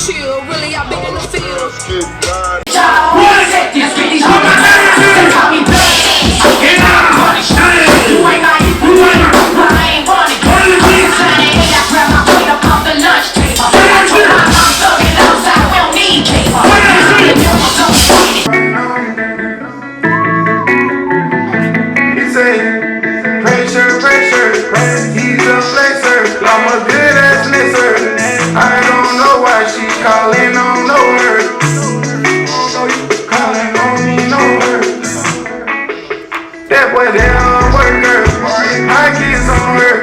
chill. Really, I've been in the field. Calling on no her. Calling on me, no her. That boy down worker. I get on her.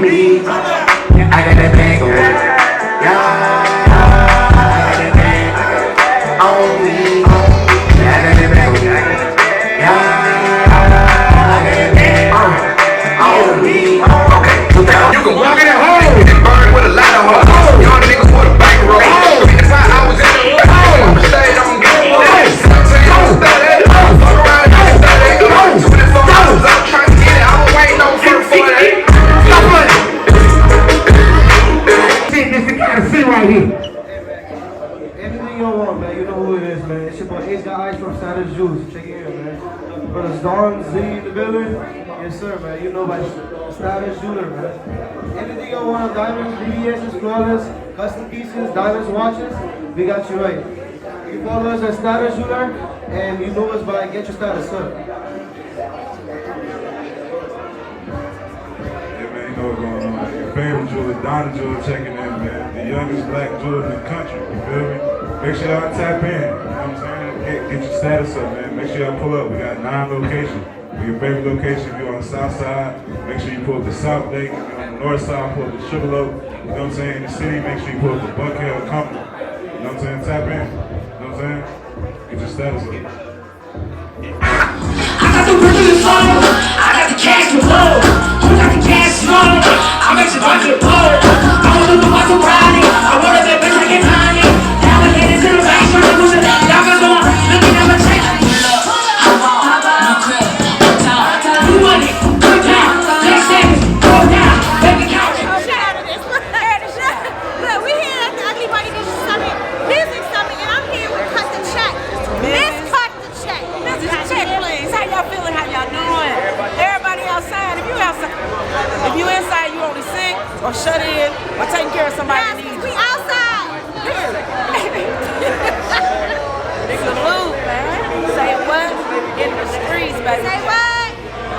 Me, I got that bag of work. Yeah. You can walk in that hole and burn with a lot of hoes. Young niggas for the bank roll. In the 5 hours in the road. Stay don't get it. Don't study. Fuck around and study. 24 hours up trying to get it. I was waiting on for it. Stop running. This is gotta see right here. Anything you want, man. You know who it is, man. It's your boy Ace Got Ice from Status Juice. Check it out, man. Brothers Dawn, Z in the building. Yes, sir, man. You know by Status Jeweler, man. Anything you want, diamonds, BBSs, flawless, custom pieces, diamonds, watches, we got you right. You follow us at Status Jeweler, and you know us by Get Your Status, sir. Yeah, man, you know what's going on. Your favorite jeweler, Donna Jeweler, checking in, man. The youngest black jeweler in the country, you feel me? Make sure y'all tap in, you know what I'm saying? Get your status up, man. Make sure y'all pull up. We got 9 locations. Your favorite location, if you're on the south side, make sure you pull up the South Lake. If you're on the north side, pull up the Sugarloaf. You know what I'm saying? In the city, make sure you pull up the Buckhead or Compton. You know what I'm saying? Tap in. You know what I'm saying? Get your status up. I got the rhythm and flow. I got the cash to blow. You got the cash flow. I make some bucket blow. I want to know what's Friday. I want to be a bitch I can find it. Now we're headed to the bank. Y'all got on. Looking at my check. If you inside, you only sick or shut in or taking care of somebody that needs you. We outside. Nigga move, man. Say what? In the streets, baby. Say what?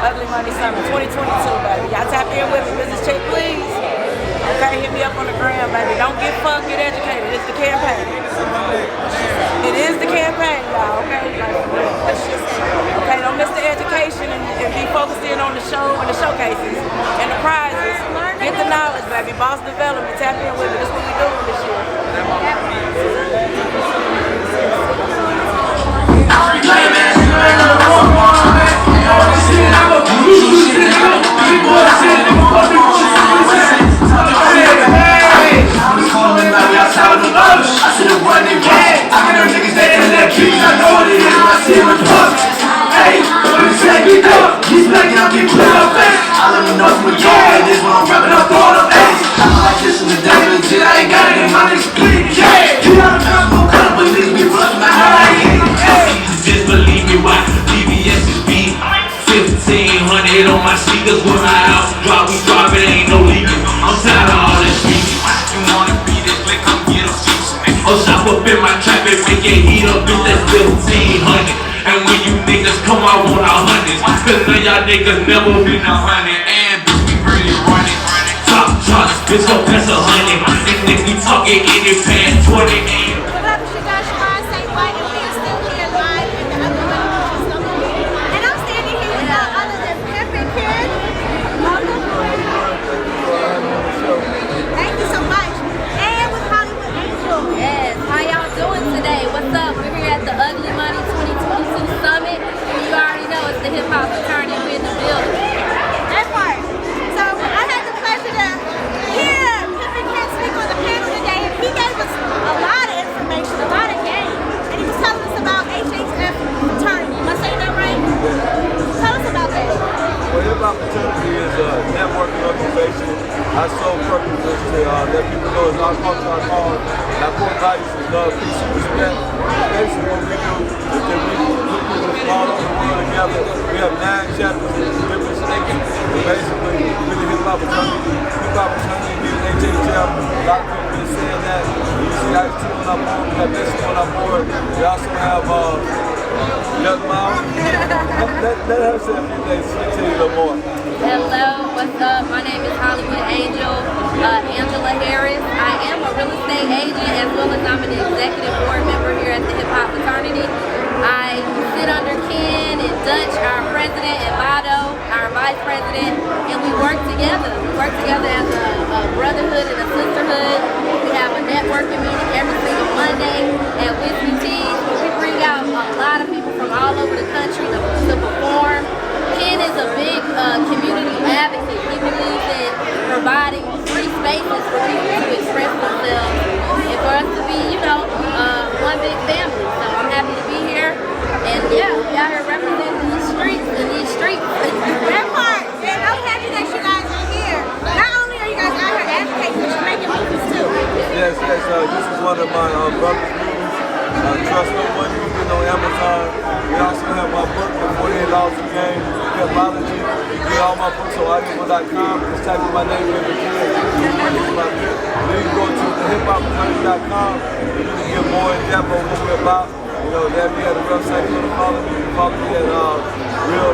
Ugly Money Summer 2022, baby. Y'all tap in with me. Business check, please. Okay, hit me up on the gram, baby. Don't get fucked, get educated. It's the campaign. It is the campaign, y'all, okay? Okay, don't miss the education and be focused in on the show and the showcases and the prizes. Get the knowledge, baby. Boss development, tap in with me. That's what we doing this year. On my sneakers when my house drop, we drop it, ain't no leaking. I'm tired of all this speaking. You wanna be this lick, come get a piece. Oh, shop up in my trap and make it heat up, bitch, that's 1500. And when you niggas come out on our hundreds, cause none y'all niggas never been 100. And bitch, we really running. Top shots, bitch, go past 100. And niggas be talking in it past 20. Saywhat, and we are still here live in the Ugly Money Summer. And I'm standing here with none other than Pimpin' Kid. Thank you so much. And with Hollywood Angel. Yes, how y'all doing today? What's up? We're here at the Ugly Money 2022 Summit. And you already know it's the hip hop fraternity. We're in the building. That part. So I had the pleasure to hear Pimpin' Kid speak know, it's our culture, our cause, and our core values is love, peace, and respect. Basically, what we do is that we put people from all over the world together. We have 9 chapters in different states. And basically, we're the hip-hop fraternity. Hip-hop fraternity means HHM. A lot of people been saying that. You see Ice-T on our board, we got Messi on our board. We also have Young Mom. Let her say a few things, she'll tell you a little more. Hello, what's up? My name is Hollywood Angel, Angela Harris. I am a real estate agent as well as I'm an executive board member here at the Hip Hop Fraternity. I sit under Ken and Dutch, our president, and Vado, our vice president, and we work together. We work together as a brotherhood and a sisterhood. We have a networking meeting every single Monday at Whiskey Teas where we bring out a lot of people from all over the country to perform. Ken is a big community advocate. He believes in providing free spaces for people to express themselves and for us to be, you know, one big family. So I'm happy to be here. And yeah, we out here representing these streets and these streets. That part. And I'm happy that you guys are here. Not only are you guys out here advocating, but you're making movies too. Yes, this is one of my brother's movies. Trust No One, you can get on Amazon. We also have my book, The $48 a Game, Hipology. You can get all my books on audible.com. Just type in my name, David King. Then you can go to thehiphopfraternity.com and you can get more in depth on what we're about. You know, there we have the website, you can follow me. You can follow me at real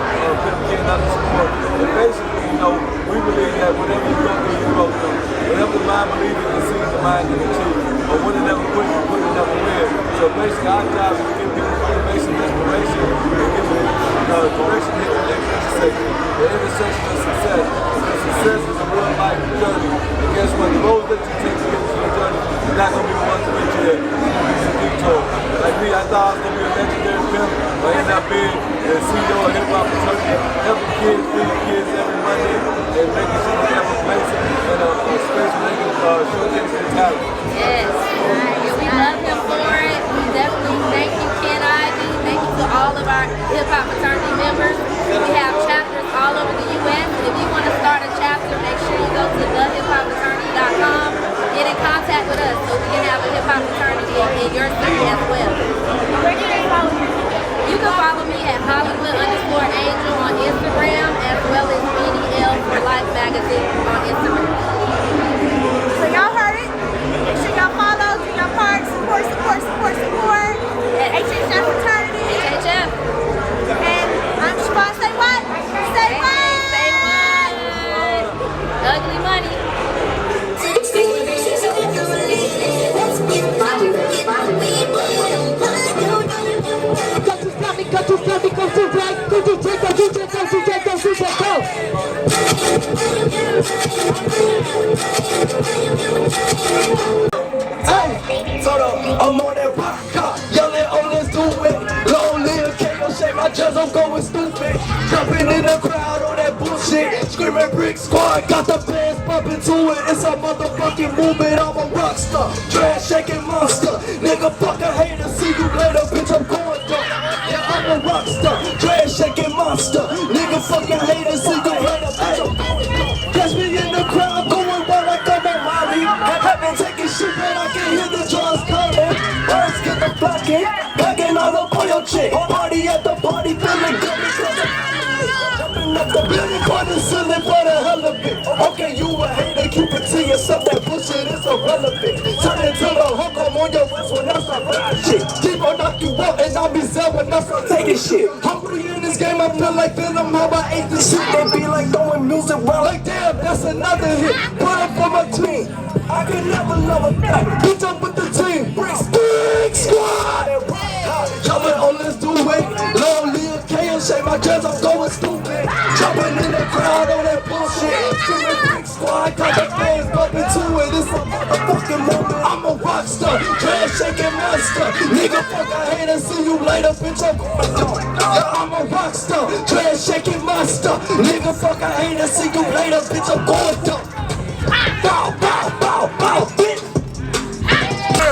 King _ And basically, you know, we believe that whatever you go through, you go through. Whatever the mind believes, it conceives, the mind can achieve. Or what it never quit, you quit it never win. So basically, our job is to give people motivation, inspiration, and give them direction at the intersection. The intersection of success. Because success is a real life journey. And guess what? The road that you take to get to your journey is not going to be the one to get you there. It's going to be some detour. Like me, I thought I was going to be a legendary pimp, but I ended up being the CEO of Hip Hop Fraternity, helping kids, feeding kids every Monday, and making sure they have a place and a space where they can showcase their talent. Yes, and we love him for it. We definitely thank you, Ken Ivy. Thank you to all of our Hip Hop Fraternity members. We have chapters all over the U.S. If you want to start a chapter, make sure you go to thehiphopfraternity.com. Get in contact with us so we can have a Hip Hop Fraternity in your city as well. Where can they follow you? You can follow me at Hollywood_Angel on Instagram as well as BDL for Life Magazine on Instagram. So y'all heard it. Make sure y'all follow, do your part, support. HHF Fraternity. HHF. And I'm Siobhan Saywhat. Saywhat. Saywhat. Ugly Money. Hey, so I'm on that rock car, yelling, oh let's do it. Long live KO, shake my chest, I'm going stupid. Jumping in the crowd on that bullshit, screaming brick squad, got the bands bumping to it. It's a motherfucking movement, I'm a rock star, trash shaking monster. Nigga fucking hater, see you later, bitch, I'm going dumb. Yeah, I'm a rock star, trash shaking monster. Nigga fucking hater, see you later, bitch, I'm going dumb. Catch me in the crowd, going wild like I'm on Molly. I've been taking shit, but I can hear the drums coming. Birds get the fucking, packing all up on your chick. Party at the party, feeling good because I'm jumping up the building, corner ceiling for the hell of it. Okay, you a hater, keep it to yourself, that bullshit is irrelevant. Turn into the hook, I'm on your ass when I start running shit. Keep on knock you out and I'll be zen when I start taking shit. Hungry in this game, I feel like Venom, how I ate this shit. They be like throwing music around like damn, that's another hit. Put up for my team, I can never love a guy. Bitch up with the team, big squad. Jumping on, let's do it. Long live KO, shake my dress, I'm going stupid. Jumping in the crowd on that bullshit. Screaming big squad, got the fans bumping to it. It's a motherfucking moment. I'm a rock star, trash shaking monster. Nigga, fuck I hate and see you later, bitch. I'm going dumb. Yeah, I'm a rock star, trash shaking monster. Nigga, fuck I hate and see you later, bitch. I'm going dumb. Bow, bow, bow, bow, bitch.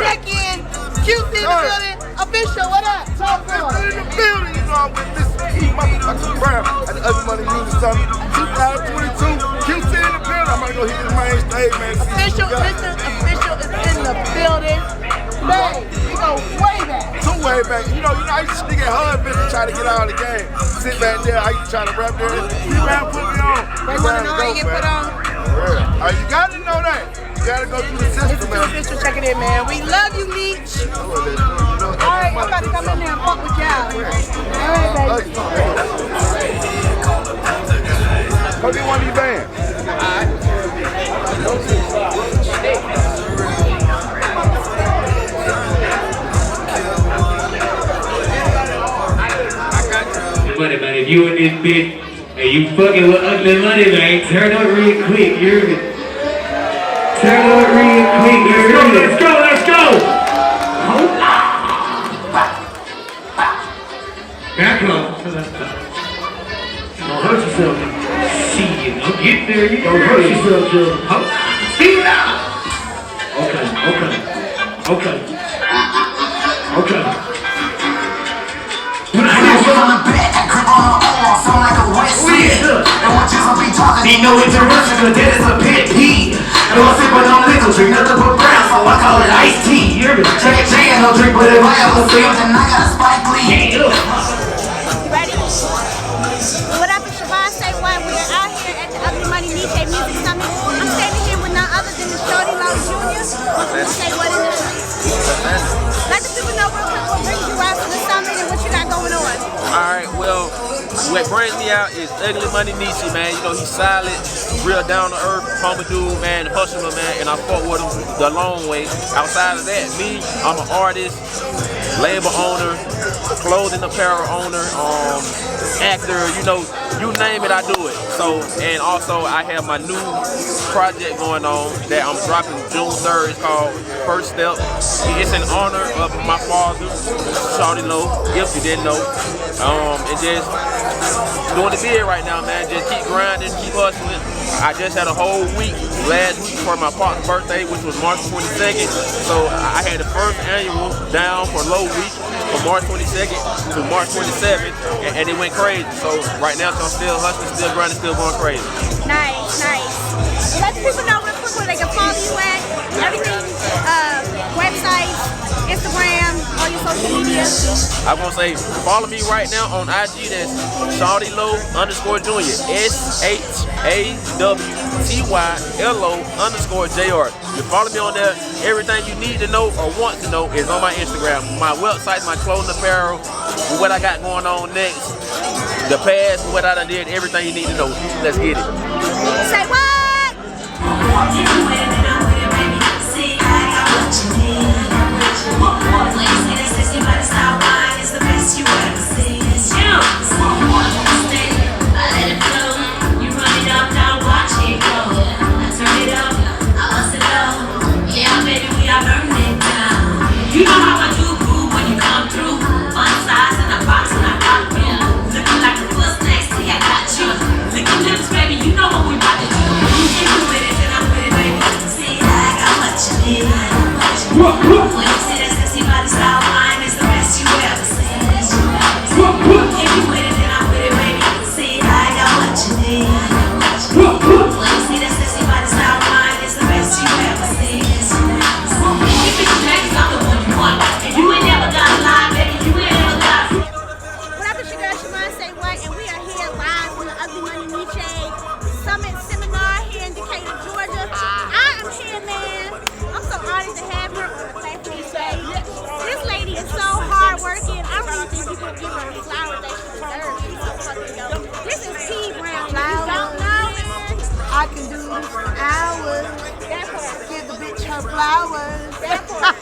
Check in. QC in the building. Official, what up? Talk to us. In the building, you know I'm with this motherfucking Brown at the Ugly Money Music Summit 2022. QC in the building. I'm gonna go hit this main stage, man. Official, listen, official I used to sneak at her bitch and try to get out of the game. Sit back there, I used to try to rap there. P-Brown put me on. They want to know how you get put on? Yeah. You gotta know that. You gotta go through the system, man. Official checking in, man. We love you, Meech. Alright, I'm about to come in there and fuck with y'all. Alright, baby. Go get one of these bands. Money, man. If you in this bitch and you fucking with ugly money, man, turn up real quick, you hear me? Turn up real quick, you hear me? Let's go, let's go! Hold on! Back up. Don't hurt yourself. See, don't get there, you don't hurt yourself, Joe. Hold on, speed it up! Okay. He know it's a Russian, cause that is a pet peeve. And I'm sipping on liquor, drink nothing but brown, so I call it iced tea. Check it, J, no drink, but if I ever fail, then I got a Spike Lee. You ready? What up, it's Siobhan Saywhat. We're out here at the Ugly Money Niche Music Summit. I'm standing here with none other than the Shorty Low Jr. Welcome to Saywhat in the streets. Let the people know real quick what brings you out to the summit and what you got going on. Alright, well, what brings me out is Ugly Money Nietzsche, man. You know, he's solid, real down to earth, humble dude, man, hustler, man, and I fought with him the long way. Outside of that, me, I'm an artist, label owner, clothing apparel owner, actor, you know, you name it, I do it. So, and also I have my new project going on that I'm dropping June 3rd. It's called First Step. It's in honor of my father, Shawty Low, if you didn't know. And just doing the bid right now, man. Just keep grinding, keep hustling. I just had a whole week last week for my partner's birthday, which was March 22nd. So I had the first annual down for low week from March 22nd to March 27th, and it went crazy. So right now, so I'm still hustling, still grinding, still going crazy. Nice. Let the people know real quick where they can follow you at. Everything, websites, Instagram, all your social media. I'm gonna say follow me right now on IG. That's Shawty Low _Jr. SHAWTYLO_JR. You follow me on there. Everything you need to know or want to know is on my Instagram. My website, my clothing apparel, what I got going on next, the past, what I done did, everything you need to know. Let's get it. Say what? You know how I do groove when you come through. Fun size in a box and I got you. Looking like a puss next to I got you. Licking lips, baby, you know what we about to do. You get with it, then I'm with it, baby. See, I got what you need. When you see that sexy body style line, it's the best you ever seen. If you with it, then I'm with it, baby. See, I got what you need. When you see that sexy body style line, it's the best you ever seen. And you ain't never got live, baby. You ain't never got. What up, it's your girl Siobhan Saywhat, and we are here live from the Ugly Money Niche Summit Seminar here in Decatur, Georgia. I am here, man. I'm so honored to have her on the platform stage. This lady is so hardworking. I really think people give her the flowers that she deserves. She's so fucking dope. This is P. Brown. If you don't know, man, I can do this for hours. that part. Give the bitch her flowers. That part.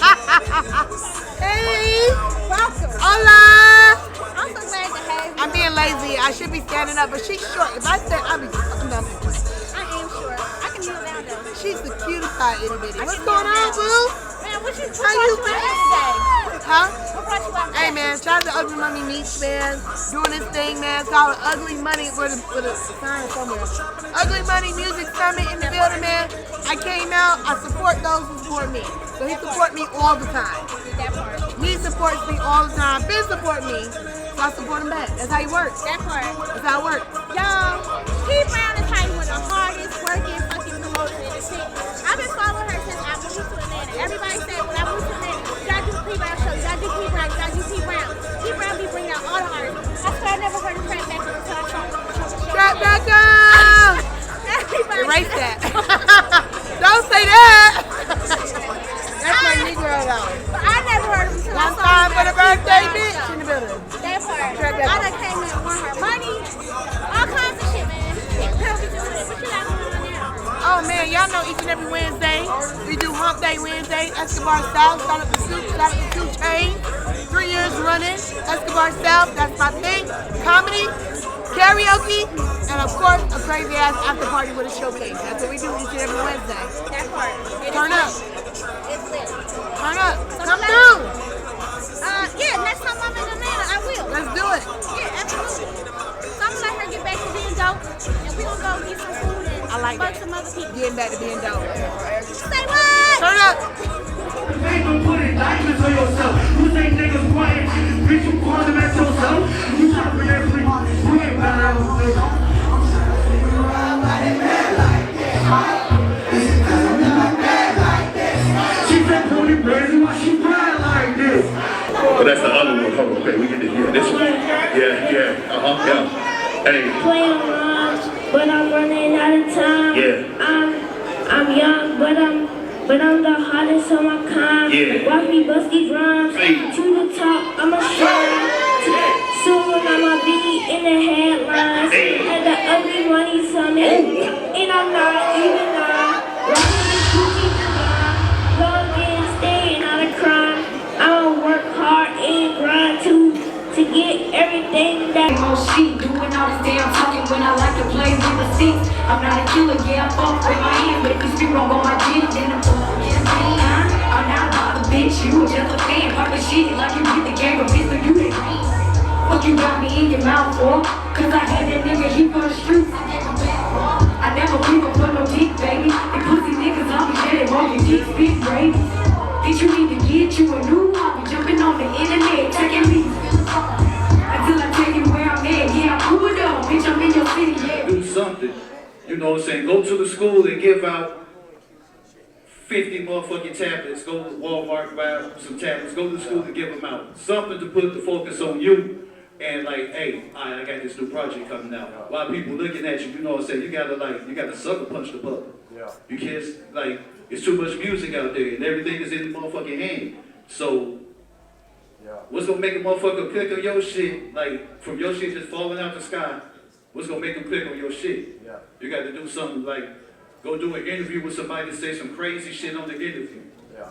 Hey! Welcome. Hola! I'm so glad to have you. I'm being lazy. I should be standing up, but she's short. If I stand, I'll be fucking up. I am sure. I can kneel down though. She's the cutest pie itty bitty. I What's can going kneel on, down. boo? Man, what you How you been today? Huh? What brought you out Hey today? man, shout out to Ugly Money Meats, man. Doing this thing, man. It's called Ugly Money with a sign somewhere. Ugly Money Music Summit in the building, man. I came out, I support those who support me. So he support me all the time. That part. He supports me all the time. Ben support me. So I support him back. That's how he works. That part. That's how it works. Y'all, P. Brown is probably one of the hardest working fucking promoters in the city. I've been following her since I moved to Atlanta. Everybody said when I moved to Atlanta, you gotta do the P. Brown show, you gotta do P. Brown, you gotta do P. Brown. P. Brown bring the track back up to our trunk. Track back up! Erase that. Don't say that. That's my Negro though. But I never heard him until I One saw time him for the birthday bitch in the building. That part. Track back I up. done came in and won her money. All kinds of shit, man. Girl, we doing it. What you got going on now? Oh man, y'all know each and every Wednesday we do Hump Day Wednesday. Escobar South, shout out to Two Chains. 3 years running. Escobar South, that's my thing. Comedy, karaoke, and of course a crazy ass after party with a showcase. That's what we do each and every Wednesday. That part. Turn up. It's lit. Turn up. So Come through. Yeah, next time I'm in Atlanta, I will. Let's do it. Yeah, absolutely. So I'm gonna let her get back to being dope, and we gonna go get some food and I like fuck that. some other people. Getting back to being dope. Say what? Turn up. Ain't no putting diamonds on yourself. You say niggas quiet, bitch, you call them at yourself. You shopping every we ain't better than you. She said, Pony crazy, why she crying like this? But that's the other one. Hold on, okay, we get this. Yeah, this one. Yeah, yeah. Hey. Playing around, but I'm running out of time. Yeah. I'm young, but I'm the hottest on my kind. Yeah. Watch me bust these rhymes Hey. to the top. I'ma shine. Soon I'ma be in the headlines. Hey. At the ugly money summit, and I'm not even lying. Rocking this Gucci design, logging, staying out of crime. I'ma work hard and grind to get everything that. She doing all this damn talking when I like to play with the seats. I'm not a killer, yeah, I fuck with my hand, but if you speak wrong on my dick, then I'm fucking man. I'm not about the bitch, you just a fan, poppin' shit like you get the game, but bitch, so you the green. Fuck you got me in your mouth for? Cause I had that nigga, he from the streets. I never leave up for no dick, baby. The pussy niggas on me, yeah, they walking deep, big baby. Bitch, you need to get you a new hobby, jumping on the internet, taking me. Until I tell you where I'm at, yeah, I'm cool up, bitch, I'm in your city, yeah. Do something, you know what I'm saying? Go to the school and give out 50 motherfucking tablets. Go to Walmart, buy some tablets. Go to the school and give them out. Something to put the focus on you and like, hey, I got this new project coming out. While people looking at you, you know what I'm saying? You gotta sucker punch the public. Yeah. You can't, like, it's too much music out there and everything is in the motherfucking hand. So, what's gonna make a motherfucker click on your shit, like, from your shit just falling out the sky? What's gonna make them click on your shit? Yeah. You got to do something like, go do an interview with somebody to say some crazy shit on the interview. Yeah.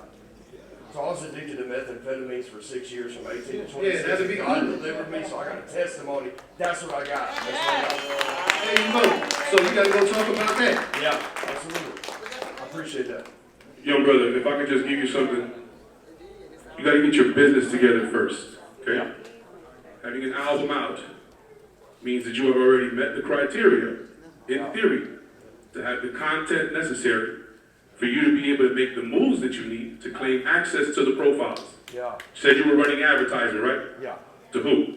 So I was addicted to methamphetamines for 6 years, from 18 to 26. Yeah, that'd be God cool. delivered me, so I got a testimony. That's what I got. That's what I got. There you go. So you got to go talk about that. Yeah, absolutely. I appreciate that. Young brother, if I could just give you something, you got to get your business together first, okay? Yeah. Having an album out means that you have already met the criteria, in theory, to have the content necessary for you to be able to make the moves that you need to claim access to the profiles. Yeah. You said you were running advertising, right? Yeah. To who?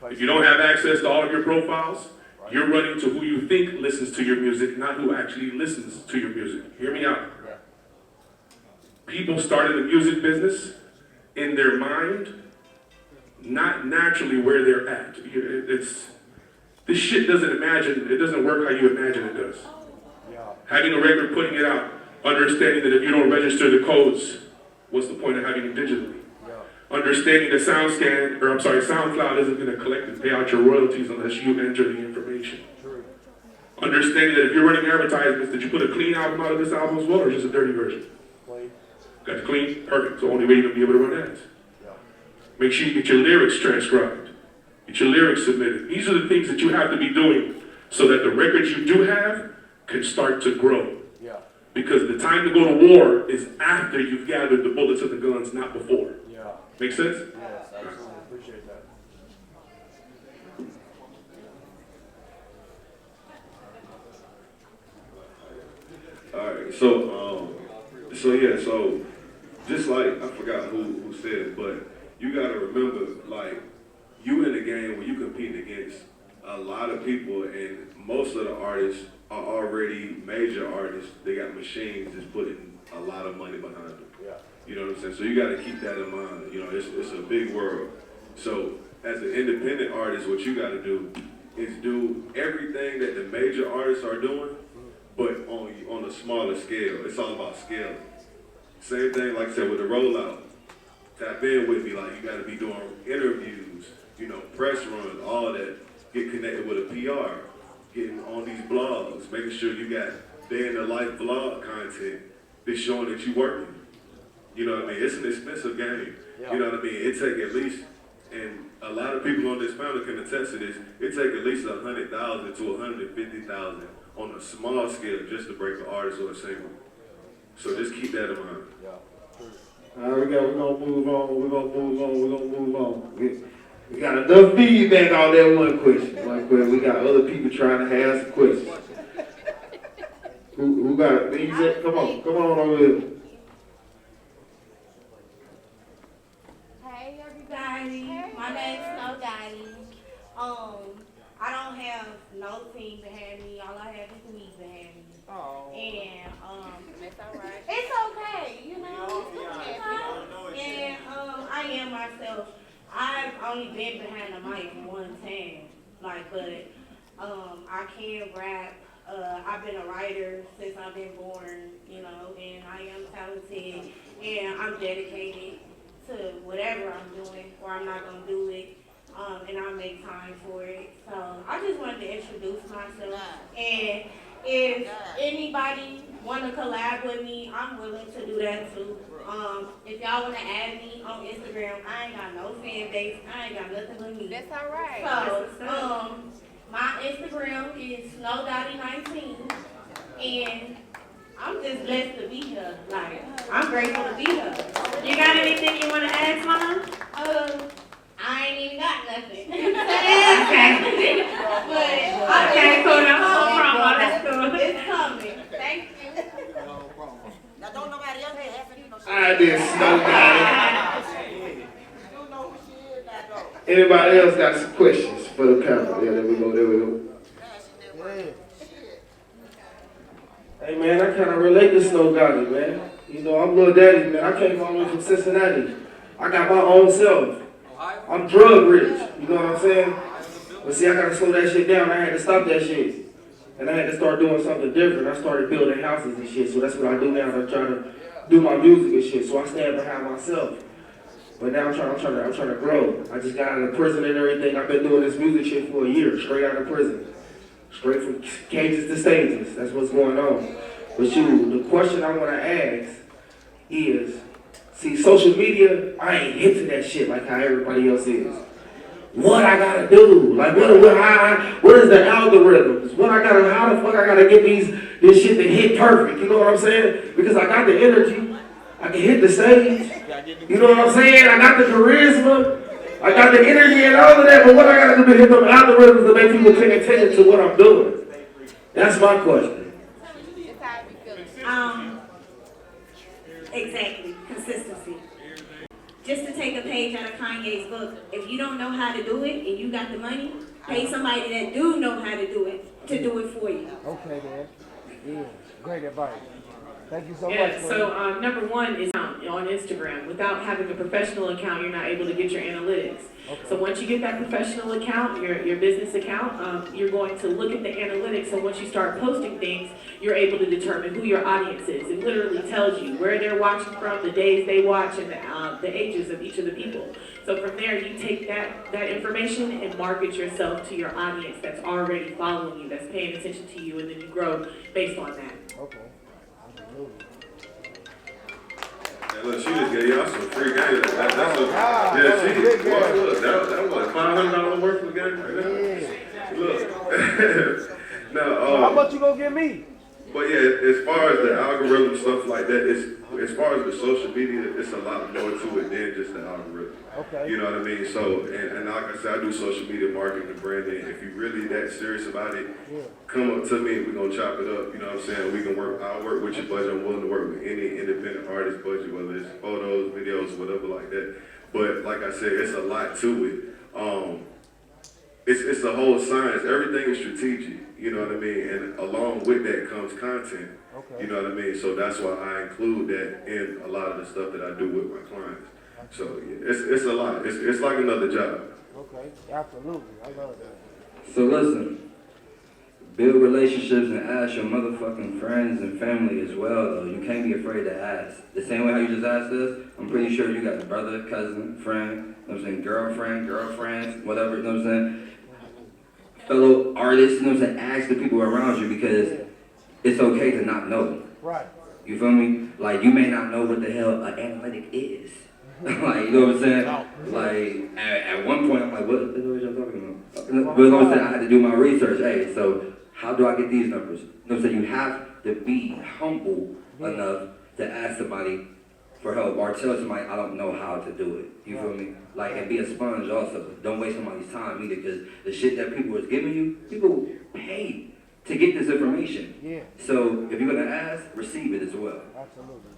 If you don't have access to all of your profiles, you're running to who you think listens to your music, not who actually listens to your music. Hear me out. Yeah. People start in the music business in their mind, not naturally where they're at. This shit doesn't work how you imagine it does. Yeah. Having a record, putting it out, understanding that if you don't register the codes, what's the point of having it digitally? Yeah. Understanding that SoundCloud isn't going to collect and pay out your royalties unless you enter the information. True. Understanding that if you're running advertisements, did you put a clean album out of this album as well, or just a dirty version? Clean. Got it clean? Perfect. It's the only way you're going to be able to run ads. Yeah. Make sure you get your lyrics transcribed. Get your lyrics submitted. These are the things that you have to be doing so that the records you do have can start to grow. Yeah. Because the time to go to war is after you've gathered the bullets and the guns, not before. Yeah. Make sense? Yes, absolutely. Appreciate that. Alright, so just like, I forgot who said it, but you gotta remember, like, you in a game where you compete against a lot of people, and most of the artists are already major artists. They got machines that's putting a lot of money behind them. Yeah. You know what I'm saying? So you gotta keep that in mind. You know, it's a big world. So as an independent artist, what you gotta do is do everything that the major artists are doing, but on a smaller scale. It's all about scaling. Same thing, like I said, with the rollout. Tap in with me, like you gotta be doing interviews, you know, press runs, all that. Get connected with a PR, getting on these blogs, making sure you got day in the life vlog content that's showing that you're working. You know what I mean? It's an expensive game. Yeah. You know what I mean? It take at least, and a lot of people on this panel can attest to this, it take at least 100,000 to 150,000 on a small scale just to break an artist or a single. So just keep that in mind. Yeah. All right, we're gonna move on. We got enough feedback on that one question. We got other people trying to ask questions. Who got it? Please, come on over here. Hey everybody, my name's Snow Daddy. I don't have no team behind me. All I have is me behind me. Oh. And it's alright. It's okay, you know. And I am myself. I've only been behind the mic one time, but I can rap. I've been a writer since I've been born, you know, and I am talented, and I'm dedicated to whatever I'm doing, or I'm not gonna do it, and I'll make time for it. So I just wanted to introduce myself, and if anybody want to collab with me, I'm willing to do that too. If y'all want to add me on Instagram, I ain't got no fan base. I ain't got nothing but me. That's all right. So, my Instagram is snowdotty19, and I'm just blessed to be here. I'm grateful to be here. You got anything you want to add, Mama? I ain't even got nothing. Okay. Okay, cool. No problem. That's cool. It's coming. Thank you. Now, don't nobody else have it. I did Snow Daddy. Anybody else got some questions for the panel? Yeah, there we go. Hey man, I kind of relate to Snow Daddy, man. You know, I'm Lil Daddy, man. I came all the way from Cincinnati. I got my own self. I'm drug rich, you know what I'm saying? But see, I gotta slow that shit down. I had to stop that shit. And I had to start doing something different. I started building houses and shit, so that's what I do now. I try to do my music and shit, so I stand behind myself. But now I'm trying to grow. I just got out of prison and everything. I've been doing this music shit for a year, straight out of prison. Straight from cages to stages. That's what's going on. But the question I want to ask is, see, social media, I ain't hip to that shit like how everybody else is. What I gotta do? Like, what is the algorithms? How the fuck I gotta get this shit to hit perfect? You know what I'm saying? Because I got the energy. I can hit the stage. You know what I'm saying? I got the charisma. I got the energy and all of that, but what I gotta do to hit them algorithms to make people pay attention to what I'm doing? That's my question. Exactly. Consistency. Just to take a page out of Kanye's book, if you don't know how to do it and you got the money, pay somebody that do know how to do it for you. Okay, man. Yeah, great advice. Thank you so much. Yeah, so number one is on Instagram. Without having a professional account, you're not able to get your analytics. Okay. So once you get that professional account, your business account, you're going to look at the analytics. So once you start posting things, you're able to determine who your audience is. It literally tells you where they're watching from, the days they watch, and the ages of each of the people. So from there, you take that information and market yourself to your audience that's already following you, that's paying attention to you, and then you grow based on that. Okay. Look, she just gave y'all some free game. That was $500 worth of the game right there. Look. No, how much you gonna give me? But yeah, as far as the algorithm stuff like that, as far as the social media, it's a lot more to it than just the algorithm. Okay. You know what I mean? So, and like I said, I do social media marketing and branding. If you're really that serious about it, come up to me and we're going to chop it up. You know what I'm saying? We can work, I'll work with your budget. I'm willing to work with any independent artist budget, whether it's photos, videos, whatever like that. But like I said, it's a lot to it. It's a whole science. Everything is strategic. You know what I mean? And along with that comes content. Okay. You know what I mean? So that's why I include that in a lot of the stuff that I do with my clients. So it's a lot. It's like another job. Okay, absolutely. I love that. So listen, build relationships and ask your motherfucking friends and family as well, though. You can't be afraid to ask. The same way how you just asked us, I'm pretty sure you got a brother, cousin, friend, you know what I'm saying, girlfriends, whatever, you know what I'm saying, fellow artists, you know what I'm saying, ask the people around you because it's okay to not know. Right. You feel me? Like, you may not know what the hell an analytic is. Like, you know what I'm saying? Like, at one point, I'm like, what the hell are y'all talking about? But you know what I'm saying? I had to do my research. Hey, so how do I get these numbers? You know what I'm saying? You have to be humble enough to ask somebody for help or tell somebody, I don't know how to do it. You feel me? Like, and be a sponge also. Don't waste somebody's time either, because the shit that people is giving you, people pay to get this information. Yeah. So if you're gonna ask, receive it as well. Absolutely.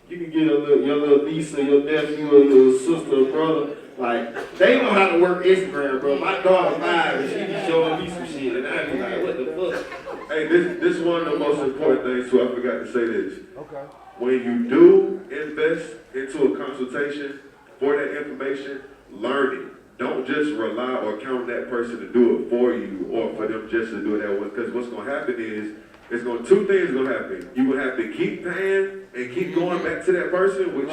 You can get your little niece or your nephew or your sister or brother. Like, they know how to work Instagram, bro. My daughter 5 and she be showing me some shit, and I be like, what the fuck? Hey, this is one of the most important things too. I forgot to say this. Okay. When you do invest into a consultation for that information, learn it. Don't just rely or count on that person to do it for you or for them just to do it that way. Because what's going to happen is, two things are going to happen. You're going to have to keep paying and keep going back to that person, which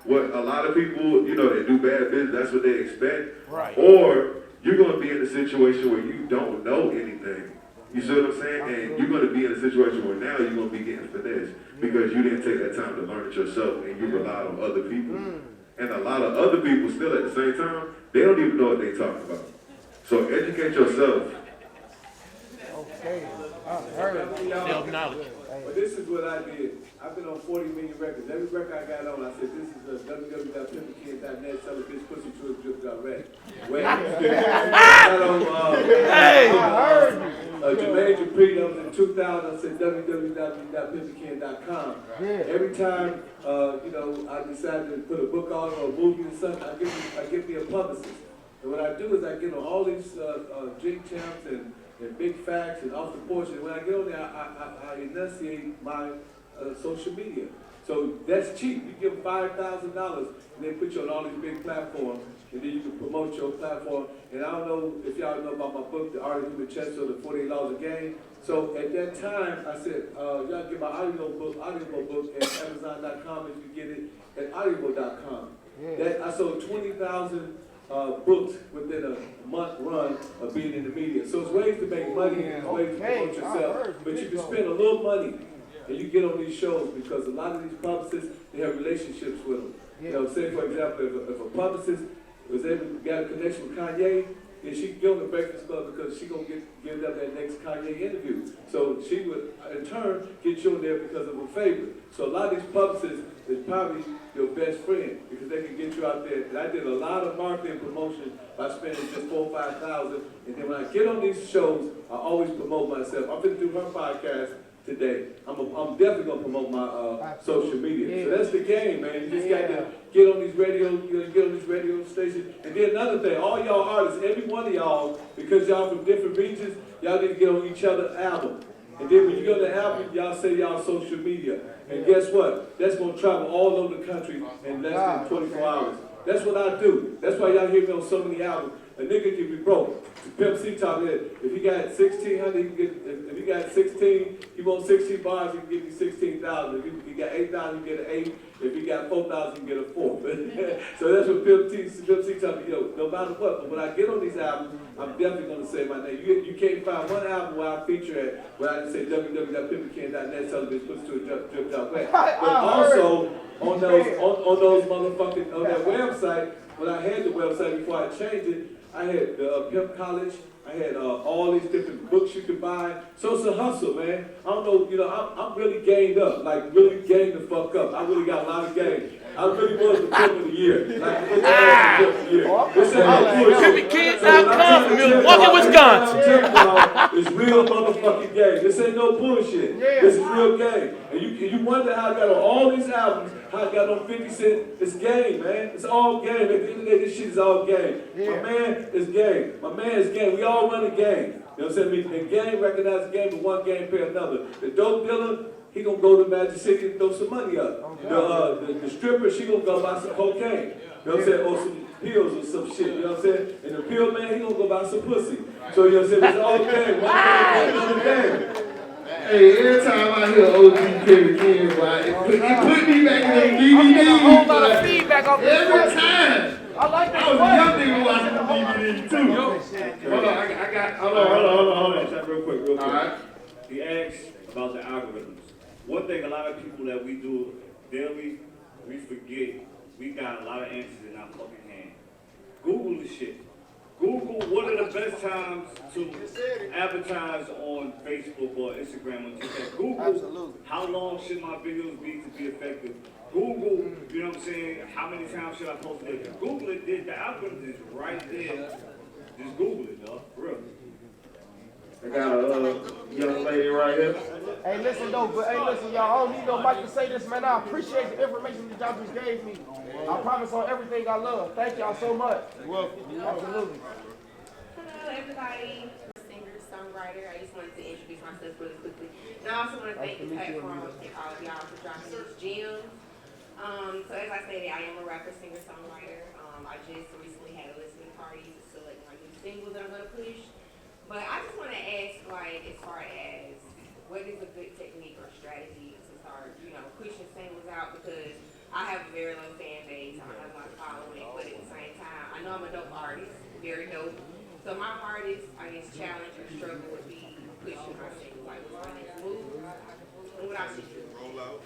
what a lot of people, you know, that do bad business, that's what they expect. Right. Or you're going to be in a situation where you don't know anything. You see what I'm saying? And you're going to be in a situation where now you're going to be getting finessed because you didn't take that time to learn it yourself and you relied on other people. And a lot of other people still at the same time, they don't even know what they're talking about. So educate yourself. Okay. I heard. Self-knowledge. But this is what I did. I've been on 40 million records. Every record I got on, I said, this is www.pimpakid.net, sell a bitch pussy to a drip direct. Wait. I got on Jermaine Dupree, that was in 2000, I said www.pimpakid.com. Every time, you know, I decided to put a book on or a movie or something, I give me a publicist. And what I do is I get on all these drink champs and big facts and off the porch. And when I get on there, I enunciate my social media. So that's cheap. You give them $5,000 and they put you on all these big platforms, and then you can promote your platform. And I don't know if y'all know about my book, The Art of Human Chess, or the 48 Laws of Game. So at that time, I said, y'all get my audio book at Amazon.com if you get it, at audible.com. I sold 20,000 books within a month run of being in the media. So it's ways to make money and ways to promote yourself. But you can spend a little money and you get on these shows because a lot of these publicists, they have relationships with them. You know, say for example, if a publicist was able to get a connection with Kanye, then she can go to the Breakfast Club because she gonna give them that next Kanye interview. So she would in turn get you in there because of a favor. So a lot of these publicists is probably your best friend because they can get you out there. And I did a lot of marketing promotion by spending just $4,000 or $5,000. And then when I get on these shows, I always promote myself. I'm going to do her podcast today. I'm definitely going to promote my social media. So that's the game, man. You just got to get on these radio stations. And then another thing, all y'all artists, every one of y'all, because y'all from different regions, y'all need to get on each other's album. And then when you go to the album, y'all say y'all social media. And guess what? That's going to travel all over the country in less than 24 hours. That's what I do. That's why y'all hear me on so many albums. A nigga can be broke. Pimp C talk here. If he got 1,600, he can get. If he got 16, he wants 16 bars, he can give you 16,000. If he got 8,000, he can get an 8. If he got 4,000, he can get a 4. So that's what Pimp C talk. Yo, no matter what. But when I get on these albums, I'm definitely gonna say my name. You can't find one album where I feature at where I just say www.pimpakid.net, tell the bitch puts to a drip drop back. But also on those motherfucking on that website, when I had the website before I changed it, I had the Pimp College. I had all these different books you could buy. So it's a hustle, man. I don't know, you know, I'm really gained up, like really gained the fuck up. I really got a lot of game. I really was the Pimp of the Year. Like, the Pimp of the Year. Pimpakid.com, Milwaukee, Wisconsin. It's real motherfucking game. This ain't no bullshit. This is real game. And you wonder how I got on all these albums, how I got on 50 Cent. It's game, man. It's all game. At the end of the day, this shit is all game. My man is game. My man is game. We all run a game. You know what I'm saying? And game recognize the game, but one game pay another. The dope dealer, he gonna go to Magic City and throw some money up. The stripper, she gonna go buy some cocaine. You know what I'm saying? Or some pills or some shit. You know what I'm saying? And the pill man, he gonna go buy some pussy. So you know what I'm saying? It's all game. One game, another game. Hey, every time I hear OG Kevin King, boy, it put me back in the DVD. A whole lot of feedback off this every time. I like that. I was a young nigga watching the DVD too. Hold on, I got. Hold on. Real quick. All right. He asked about the algorithms. One thing a lot of people that we do daily, we forget we got a lot of answers in our fucking hand. Google the shit. Google what are the best times to advertise on Facebook or Instagram or TikTok. Google how long should my videos be to be effective. Google, you know what I'm saying, how many times should I post it. Google it, the algorithm is right there. Just Google it, dog, for real. I got a young lady right here. Hey, listen though, but hey, listen, y'all. I don't need no mic to say this, man. I appreciate the information that y'all just gave me. I promise on everything I love. Thank y'all so much. You're welcome. Absolutely. Hello, everybody. Singer, songwriter. I just wanted to introduce myself really quickly. And I also want to thank the platform and all of y'all for dropping these gems. So as I stated, I am a rapper, singer, songwriter. I just recently had a listening party to select my new single that I'm gonna push. But I just want to ask, like, as far as what is a good technique or strategy to start, you know, pushing singles out, because I have a very low fan base, I don't have a lot of following, but at the same time, I know I'm a dope artist, very dope. So my hardest, I guess, challenge or struggle would be pushing my singles, like what's my next move, and what I should do. Roll out.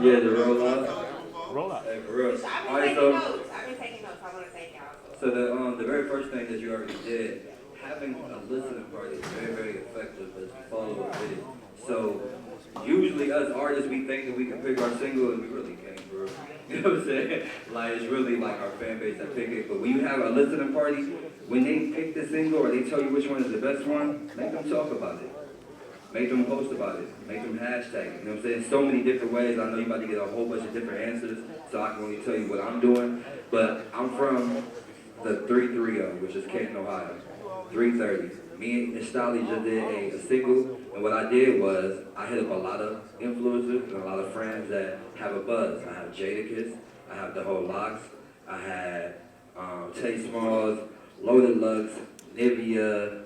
Yeah, the roll out. Roll out. Hey, for real. I've been taking notes. I want to thank y'all. So the very first thing that you already did, having a listening party is very, very effective as a follow-up video. So usually us artists, we think that we can pick our single and we really can't, bro. You know what I'm saying? Like, it's really like our fan base that pick it. But when you have a listening party, when they pick the single or they tell you which one is the best one, make them talk about it. Make them post about it. Make them hashtag it. You know what I'm saying? So many different ways. I know you're about to get a whole bunch of different answers, so I can only tell you what I'm doing. But I'm from the 330, which is Canton, Ohio. 330. Me and Stali just did a single, and what I did was I hit up a lot of influencers and a lot of friends that have a buzz. I have Jadakiss, I have The Whole Locks, I had Tay Smalls, Loaded Lux, Nivea,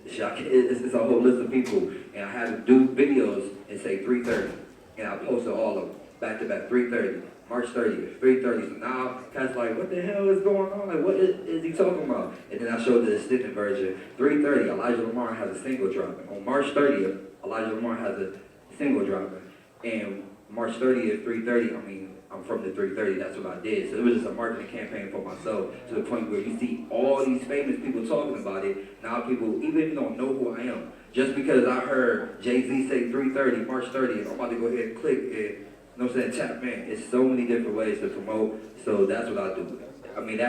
it's a whole list of people, and I had to do videos and say 330, and I posted all of them back to back. 330, March 30th, 330. So now cats like, what the hell is going on? Like, what is he talking about? And then I showed the extended version. 330, Elijah Lamar has a single dropping. On March 30th, Elijah Lamar has a single dropping, and March 30th, 330. I mean, I'm from the 330, that's what I did. So it was just a marketing campaign for myself, to the point where you see all these famous people talking about it. Now people, even if you don't know who I am, just because I heard Jay-Z say 330, March 30th, I'm about to go ahead and click and, you know what I'm saying, tap in. It's so many different ways to promote, so that's what I do. I mean,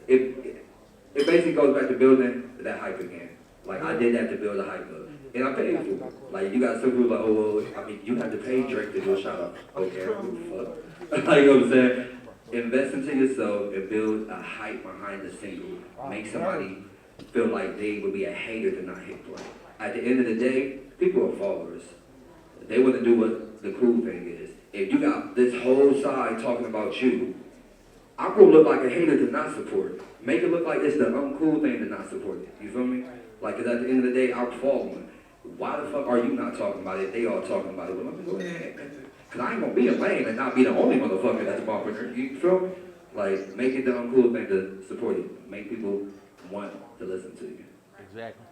it basically goes back to building that hype again. Like, I did that to build a hype up. And I paid for it. Like, you got some people like, oh, well, I mean, you have to pay Drake to do a shout out. Okay, I don't give a fuck. Like, you know what I'm saying? Invest into yourself and build a hype behind the single. Make somebody feel like they would be a hater to not hit play. At the end of the day, people are followers. They want to do what the cool thing is. If you got this whole side talking about you, I'm going to look like a hater to not support it. Make it look like it's the uncool thing to not support it. You feel me? Like, because at the end of the day, I'm following. Why the fuck are you not talking about it? They all talking about it. Well, let me go ahead. Because I ain't going to be a lame and not be the only motherfucker that's bumping her. You feel me? Like, make it the uncool thing to support it. Make people want to listen to you. Exactly.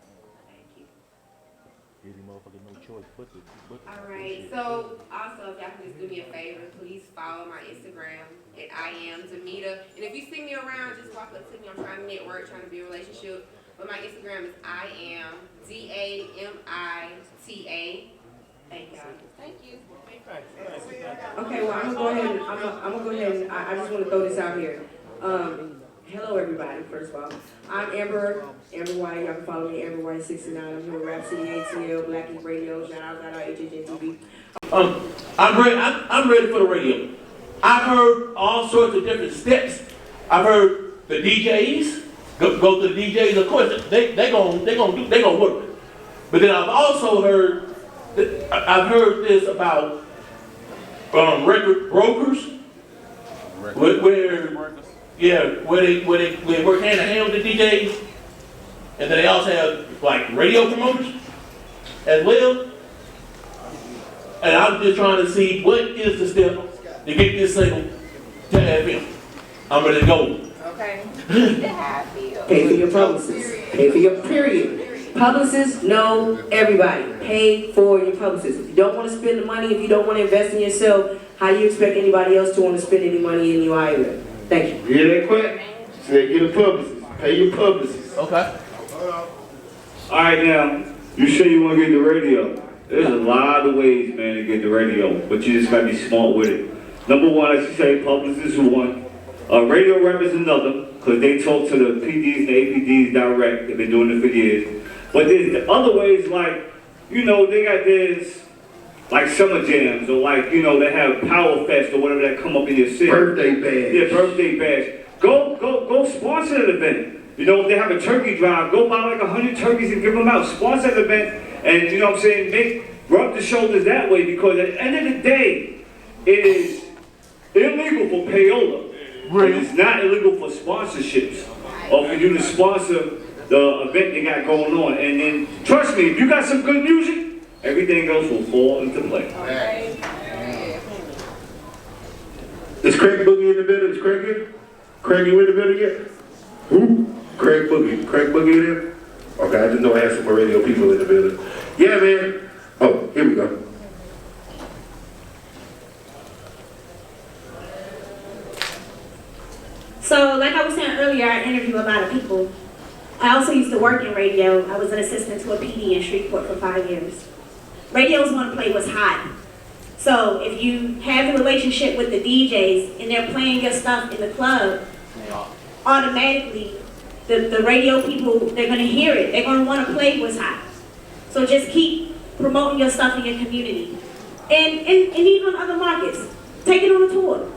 Give you motherfucker no choice. All right. So also, if y'all can just do me a favor, please follow my Instagram at I am Damita. And if you see me around, just walk up to me. I'm trying to network, trying to be a relationship. But my Instagram is I am DAMITA. Thank y'all. Thank you. Okay, well, I'm gonna go ahead and I just want to throw this out here. Hello, everybody. First of all, I'm Amber White. Y'all can follow me, Amber White 69. I'm here with Rap City ATL, Black Ink Radio. Shout out HHN TV. I'm ready for the radio. I've heard all sorts of different steps. I've heard the DJs go to the DJs. Of course, they gonna work. But then I've also heard I've heard this about record brokers, where they work hand in hand with the DJs, and then they also have like radio promoters as well. And I'm just trying to see what is the step to get this single to FM. I'm ready to go. Okay. Pay for your publicists. Pay for your period. Publicists know everybody. Pay for your publicists. If you don't want to spend the money, if you don't want to invest in yourself, how do you expect anybody else to want to spend any money in you either? Thank you. Yeah, that quick. Say get a publicist. Pay your publicist. Okay. All right, now, you say you want to get the radio. There's a lot of ways, man, to get the radio, but you just got to be smart with it. Number one, as you say, publicists is one. Radio rep is another, because they talk to the PDs and the APDs direct. They've been doing it for years. But there's the other ways, like, you know, they got this, like summer jams, or like, you know, they have Power Fest or whatever that come up in your city. Birthday bash. Yeah, birthday bash. Go sponsor that event. You know, if they have a turkey drive, go buy like 100 turkeys and give them out. Sponsor the event, and you know what I'm saying, rub the shoulders that way, because at the end of the day, it is illegal for payola. But it's not illegal for sponsorships, or for you to sponsor the event they got going on. And then, trust me, if you got some good music, everything else will fall into place. Is Craig Boogie in the building? Is Craig here? Craig, you in the building yet? Who? Craig Boogie. Craig Boogie in there? Okay, I just know I had some more radio people in the building. Yeah, man. Oh, here we go. So, like I was saying earlier, I interview a lot of people. I also used to work in radio. I was an assistant to a PD in Shreveport for 5 years. Radios want to play what's hot. So, if you have a relationship with the DJs and they're playing your stuff in the club, automatically, the radio people, they're going to hear it. They're going to want to play what's hot. So just keep promoting your stuff in your community. And even on other markets, take it on a tour.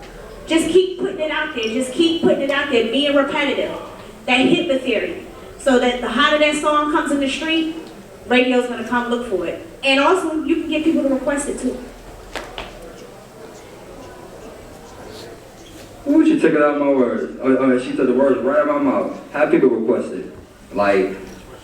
Just keep putting it out there. Just keep putting it out there, being repetitive. That HIPAA theory. So that the hotter that song comes in the street, radio's gonna come look for it. And also, you can get people to request it too. Ooh, she took it out of my words. She took the words right out of my mouth. Have people request it. Like,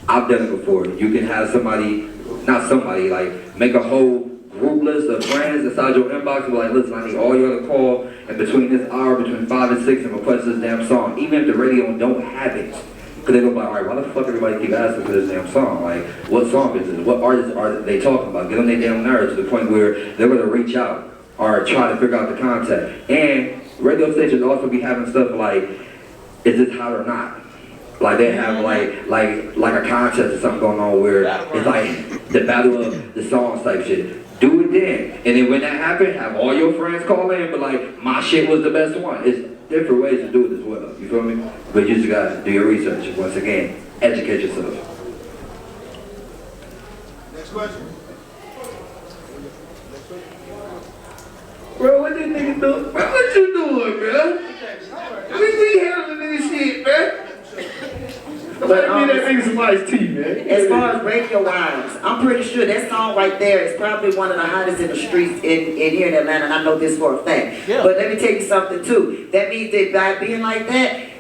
I've done it before. You can have somebody, not somebody, like, make a whole group list of friends inside your inbox and be like, listen, I need all you to call, and between this hour, between 5 and 6, and request this damn song. Even if the radio don't have it. Because they go like, all right, why the fuck everybody keep asking for this damn song? Like, what song is this? What artists are they talking about? Get on their damn nerves to the point where they're going to reach out or try to figure out the contact. And radio stations also be having stuff like, is this hot or not? Like they have like a contest or something going on where it's like the battle of the songs type shit. Do it then. And then when that happens, have all your friends call in, but like, my shit was the best one. It's different ways to do it as well. You feel me? But you just gotta do your research. Once again, educate yourself. Next question. Bro, what this nigga doing? Bro, what you doing, bro? We be handling this shit, man. But that nigga some iced tea, man. As far as radio-wise, I'm pretty sure that song right there is probably one of the hottest in the streets in here in Atlanta, and I know this for a fact. Yeah. But let me tell you something, too. That means that by being like that,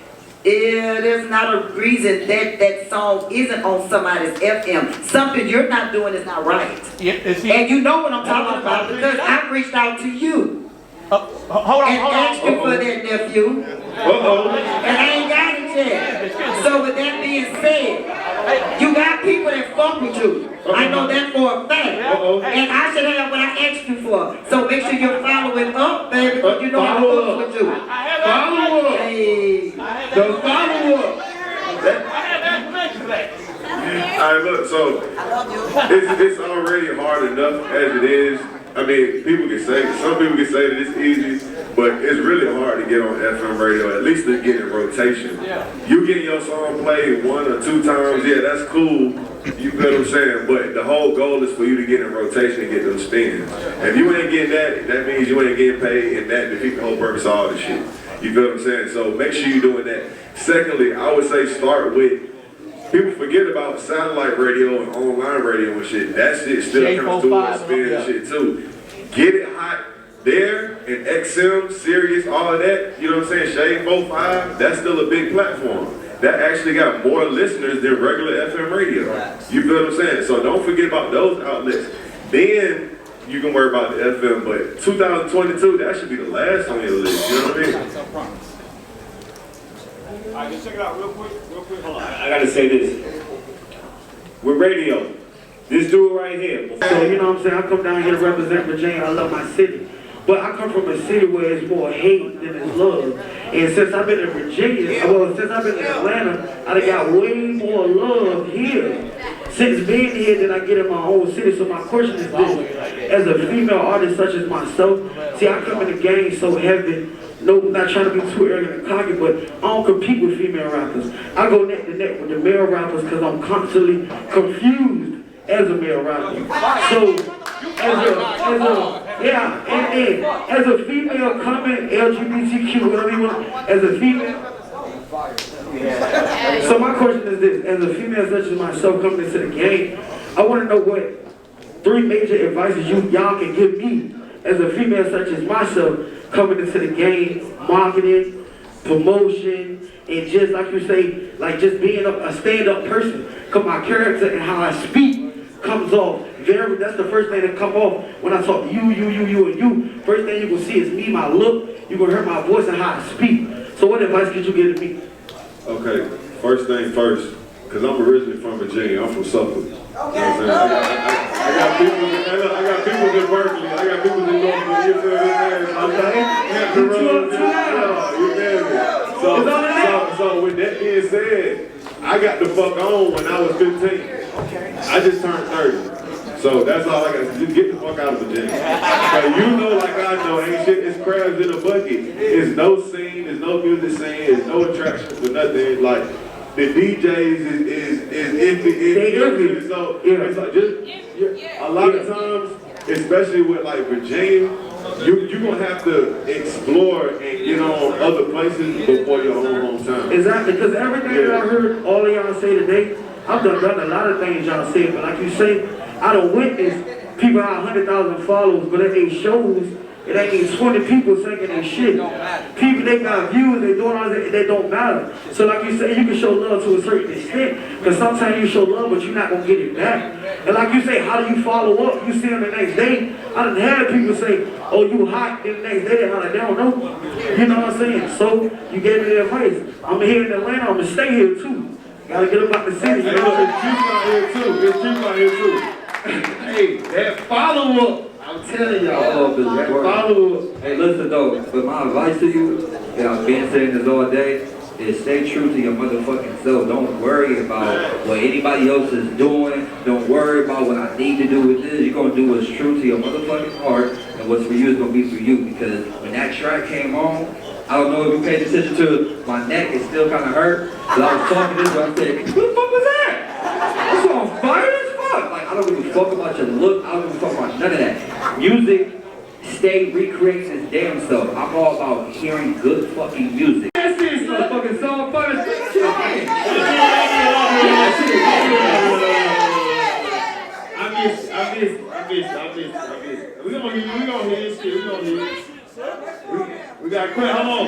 there's not a reason that that song isn't on somebody's FM. Something you're not doing is not right. Yeah, and you know what I'm talking about because I reached out to you. Hold on. Asked you for that, nephew. And I ain't got it yet. So with that being said, you got people that fuck with you. I know that for a fact. And I should have what I asked you for. So make sure you're following up, baby, because you know I fuck with you. Follow up. Hey. The follow up. I have information for that. All right, look, so it's already hard enough as it is. I mean, some people can say that it's easy, but it's really hard to get on FM radio, at least to get in rotation. Yeah. You getting your song played 1 or 2 times, yeah, that's cool. You feel what I'm saying? But the whole goal is for you to get in rotation and get those spins. If you ain't getting that, that means you ain't getting paid, and that defeats the whole purpose of all this shit. You feel what I'm saying? So make sure you're doing that. Secondly, I would say start with people forget about satellite radio and online radio and shit. That shit still comes through and spin and shit too. Get it hot there in XM, Sirius, all of that. You know what I'm saying? Shade 45. That's still a big platform. That actually got more listeners than regular FM radio. You feel what I'm saying? So don't forget about those outlets. Then you can worry about the FM, but 2022, that should be the last on your list. You know what I mean? Alright, just check it out real quick. Hold on, I gotta say this. With radio, this dude right here. So, you know what I'm saying? I come down here to represent Virginia. I love my city. But I come from a city where it's more hate than it's love. And since I've been in Virginia, since I've been in Atlanta, I done got way more love here since being here than I get in my own city. So my question is this: as a female artist such as myself, see, I come in the game so heavy. No, not trying to be too arrogant and cocky, but I don't compete with female rappers. I go neck to neck with the male rappers because I'm constantly confused as a male rapper. So, as a female coming, LGBTQ, whatever you want, as a female. So my question is this: as a female such as myself coming into the game, I want to know what 3 major advices y'all can give me as a female such as myself coming into the game, marketing, promotion, and just like you say, like just being a stand-up person. Cause my character and how I speak comes off that's the first thing that come off when I talk you. First thing you can see is me, my look. You can hear my voice and how I speak. So what advice could you give to me? Okay, first thing first, because I'm originally from Virginia. I'm from Suffolk. You know what I'm saying? I got people in Berkeley. I got people in Norfolk. You feel me? So with that being said, I got the fuck on when I was 15. I just turned 30. So that's all I got to do. Get the fuck out of Virginia. So you know, like I know, ain't shit. It's crabs in a bucket. It's no scene. There's no music scene. There's no attraction for nothing. Like the DJs is iffy. So it's like just a lot of times, especially with like Virginia, you're gonna have to explore and get on other places before your own hometown. Exactly, because everything that I heard all of y'all say today, I've done a lot of things y'all said, but like you say, I don't witness people have 100,000 followers, but at these shows, it ain't these 20 people singing their shit. People, they got views, they doing all that, they don't matter. So like you say, you can show love to a certain extent, because sometimes you show love, but you're not going to get it back. And like you say, how do you follow up? You see them the next day. I done had people say, oh, you hot, then the next day, they don't know. You know what I'm saying? So you gave me the advice. I'm here in Atlanta, I'm going to stay here too. Gotta get about the city. Hey, look, it's cheap out here too. It's cheap out here too. Hey, that follow-up. I'm telling y'all, that follow-up. Hey, listen though, but my advice to you, and I've been saying this all day, is stay true to your motherfucking self. Don't worry about what anybody else is doing. Don't worry about what I need to do with this. You're gonna do what's true to your motherfucking heart, and what's for you is gonna be for you. Because when that track came on, I don't know if you paid attention to my neck, it still kind of hurt. But I was talking this, but I said, what the fuck was that? That's on fire as fuck. Like, I don't give a fuck about your look. I don't give a fuck about none of that. Music, stay recreating its damn self. I'm all about hearing good fucking music. That's this motherfucking song first. I miss. We gonna hear this shit. We got questions. Hold on.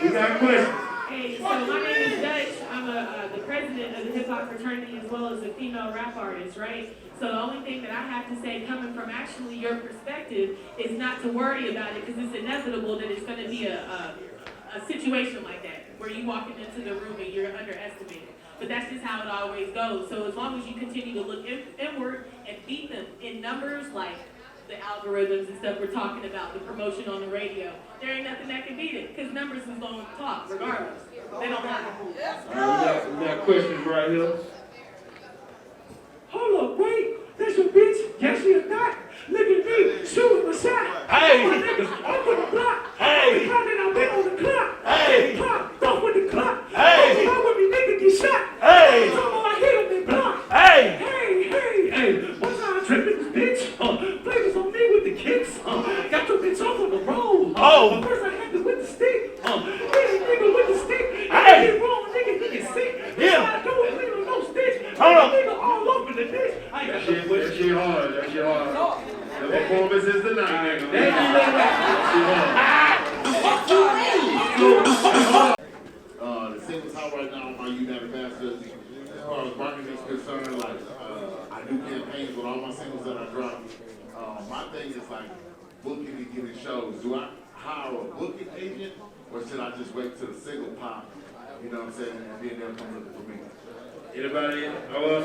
We got questions. Hey, so my name is Dutch. I'm the president of the hip hop fraternity as well as a female rap artist, right? So the only thing that I have to say coming from actually your perspective is not to worry about it, because it's inevitable that it's going to be a situation like that where you walking into the room and you're underestimated. But that's just how it always goes. So as long as you continue to look inward and beat them in numbers like the algorithms and stuff we're talking about, the promotion on the radio, there ain't nothing that can beat it, because numbers is going to talk regardless. They don't lie. We got questions right here. Hold up, wait. That's your bitch? Yes, she is not. Look at me, shooting the shot. Hey! All my niggas up on the block. Hey! I've been on the clock. Hey! Pop, off with the clock. Hey! Come with me, nigga, get shot. Hey! Come on, I hit him and block. Hey! Hey. What's on tripping this bitch? Flavors on me with the kicks. Got your bitch off on the road. Oh! But first I had to with the stick. Hit a nigga with the stick. Hey! Get wrong. The performance is the night. The singles out right now on my United Ambassadors. As far as marketing is concerned, like I do campaigns with all my singles that I drop. My thing is like booking and getting shows. Do I hire a booking agent or should I just wait till the single pop? You know what I'm saying? And then they'll come looking for me. Anybody?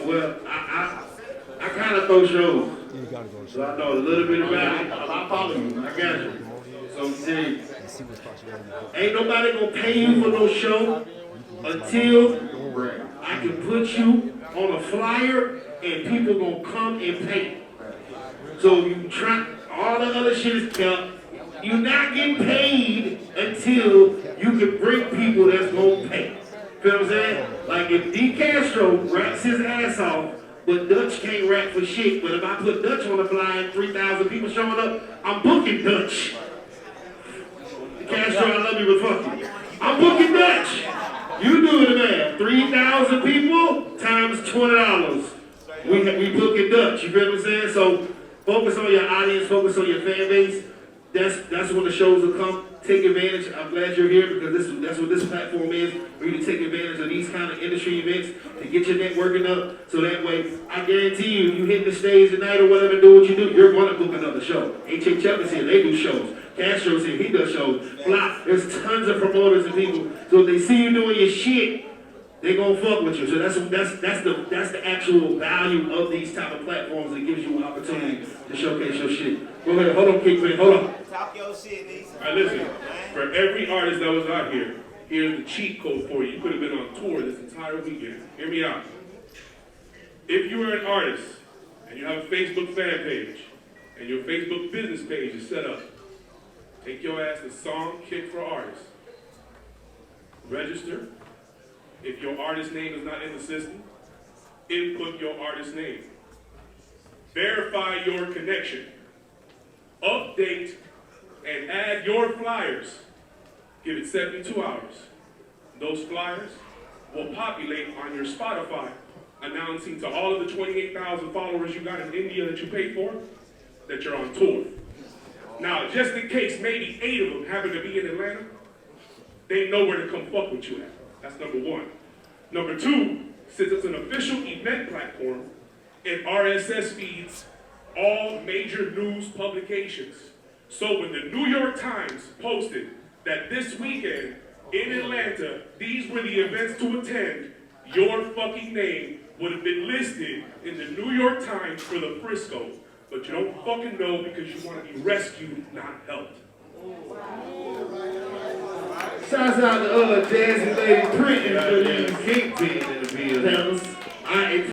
Well, I kind of throw shows. So I know a little bit about it. I follow you. I got you. So see, ain't nobody gonna pay you for no show until I can put you on a flyer and people gonna come and pay. So you try, all the other shit is kept. You're not getting paid until you can bring people that's gonna pay. Feel what I'm saying? Like if D. Castro raps his ass off, but Dutch can't rap for shit. But if I put Dutch on the flyer and 3,000 people showing up, I'm booking Dutch. Castro, I love you, but fuck you. I'm booking Dutch. You do the math. 3,000 people times $20. We booking Dutch. You feel what I'm saying? So focus on your audience, focus on your fan base. That's when the shows will come. Take advantage. I'm glad you're here because that's what this platform is, for you to take advantage of these kind of industry events to get your networking up. So that way, I guarantee you hit the stage tonight or whatever, do what you do, you're going to book another show. H.A. Chuck is here. They do shows. Castro's here. He does shows. There's tons of promoters and people. So if they see you doing your shit, they gonna fuck with you. So that's the actual value of these type of platforms. It gives you an opportunity to showcase your shit. Go ahead, hold on, Kickman, hold on. Talk your shit, Lisa. All right, listen. For every artist that was out here, here's the cheat code for you. You could have been on tour this entire weekend. Hear me out. If you are an artist and you have a Facebook fan page and your Facebook business page is set up, take your ass to Song Kick for Artists. Register. If your artist name is not in the system, input your artist name. Verify your connection. Update and add your flyers. Give it 72 hours. Those flyers will populate on your Spotify, announcing to all of the 28,000 followers you got in India that you paid for, that you're on tour. Now, just in case maybe 8 of them happen to be in Atlanta, they know where to come fuck with you at. That's number one. Number two, since it's an official event platform, it RSS feeds all major news publications. So when the New York Times posted that this weekend in Atlanta, these were the events to attend, your fucking name would have been listed in the New York Times for the Frisco. But you don't fucking know because you want to be rescued, not helped. Shouts out to Jazzy Lady Printing for these Kingpin in the building.